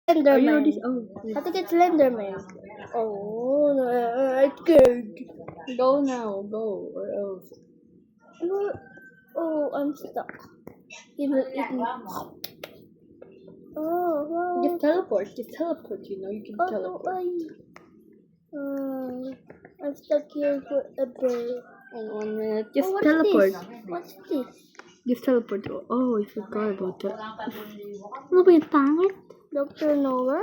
Slenderman. Oh, I think it's Slenderman. Oh, it's good. go now, go or else. Oh, I'm stuck. He will eat me. Oh, wow. Just teleport, you know, you can Oh, teleport. I'm stuck here forever. In 1 minute, just What's teleport. this? What's this? Just teleport. Oh, I forgot about that. Ano ba yung pangit? Dr. Noah?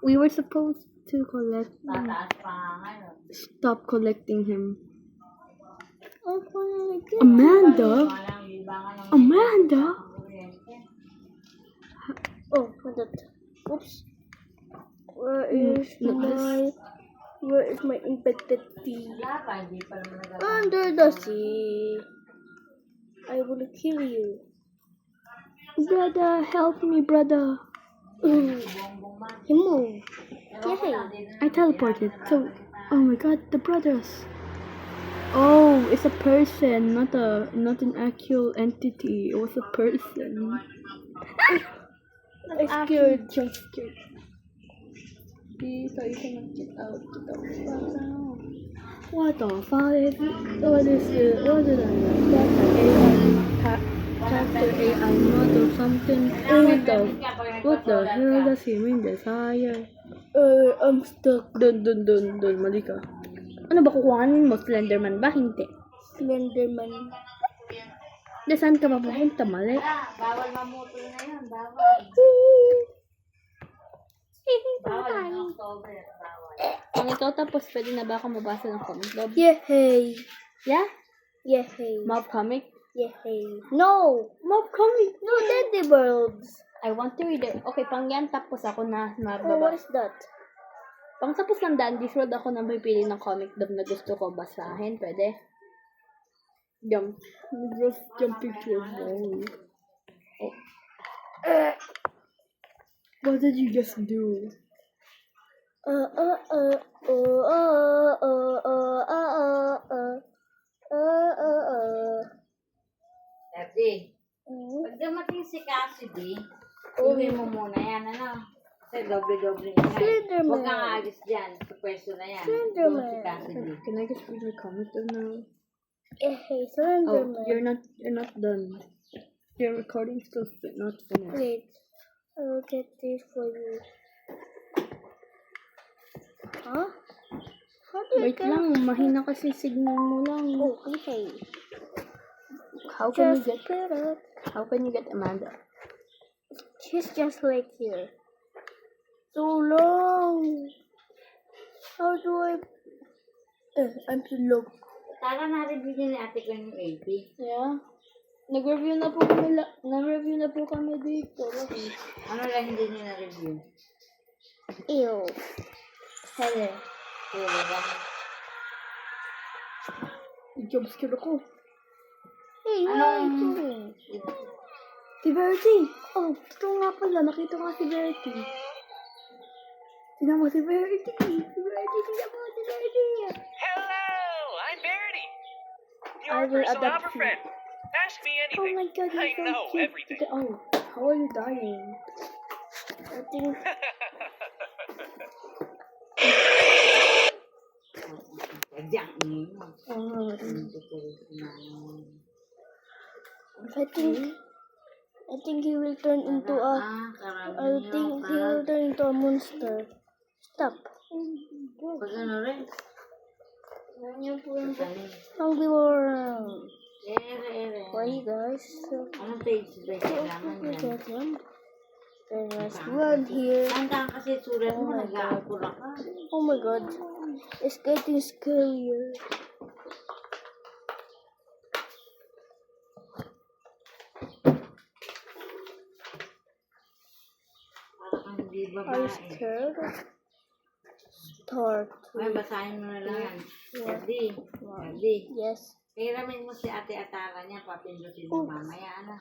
We were supposed to collect him. Stop collecting him. I'm finally good. Amanda? Oh, what's that? Oops. Where is my infected tea? Under the sea. I will kill you. Brother, help me, brother. He moved. Yay. I teleported. So, oh my god, the brothers. Oh, it's a person, not an actual entity. It was a person. I scared. Jump scared. Please, so you cannot get out. What the fuck? What did I get? Chapter AI mod or something? What the hell does he mean? Desire? I'm stuck. Dun, mali ka. Ano ba kukuhanin mo? Slenderman ba? Hindi. Slenderman. Saan ka mapupunta? Mali. Bawal mamutol na yun, bawal. Bawal ng October, bawal. Kung ikaw tapos, pwede na ba ako mabasa ng comic book? Yay. Yeah? Yay. Mob comic? Yay. No. Mob comic? No, Teddy Birds. I want to read it. Okay, pang yan tapos ako na Oh, what mababa. is that? Pang tapos ng Dandy's World ako na pipili ng comic book na gusto ko basahin. Pwede? Jump. Just jump picture of all. Oh. What did you just do? Daddy, pag dumating si Cassidy, uwi mo muna yan, ano? Kasi doble-doble nga. Slenderman. Huwag kang aalis dyan. Sa pwesto na yan. Slenderman. Doon si Cassidy. Can I just read your comic book now? Yay, Oh, Slenderman. you're not done. Your recording still not finished. Wait, I will get this for you. Huh? How do you Wait lang, mahina kasi signal mo lang. Oh, okay. How can you Just get get it. How can you get Amanda? She's just like here. So long. How do I? I'm too low. Tara na-review niya ni ate ko yung AP. Yeah. Nag-review na po kami dito. Ano lang hindi niya na-review? Ew. Hele. Pero lang. Jumpscare ako. Hey, what are you doing? Si Verity! Oh, totoo nga pala. Nakita ko nga si Verity. Tingnan mo si Verity. Hello, I'm Verity. I Your will personal adapt opera you. friend. Ask me Oh anything. my god, I you're so know cute. everything. Oh, how are you dying? I think Diyan niyo. Oh, I think he will turn into a. I think he will turn into a monster. Stop. Pag ano rin? Hungry worm. Ere. Why guys? Anong page ba kailangan Look yan? at him. There's one here. Tandaan kasi sulat Oh mo, my nag-aapura ka. Oh my god. It's getting scarier. Parang hindi Are you babae. scared? Start. Ay, basahin mo na lang yan. Yeah. Daddy. Yes. Hiramin mo si ate Atara niya, papindutin mo mamaya, ano?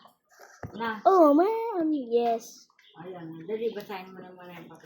Na, Oh man, yes. ayun. Dali, basahin mo na muna yung papel.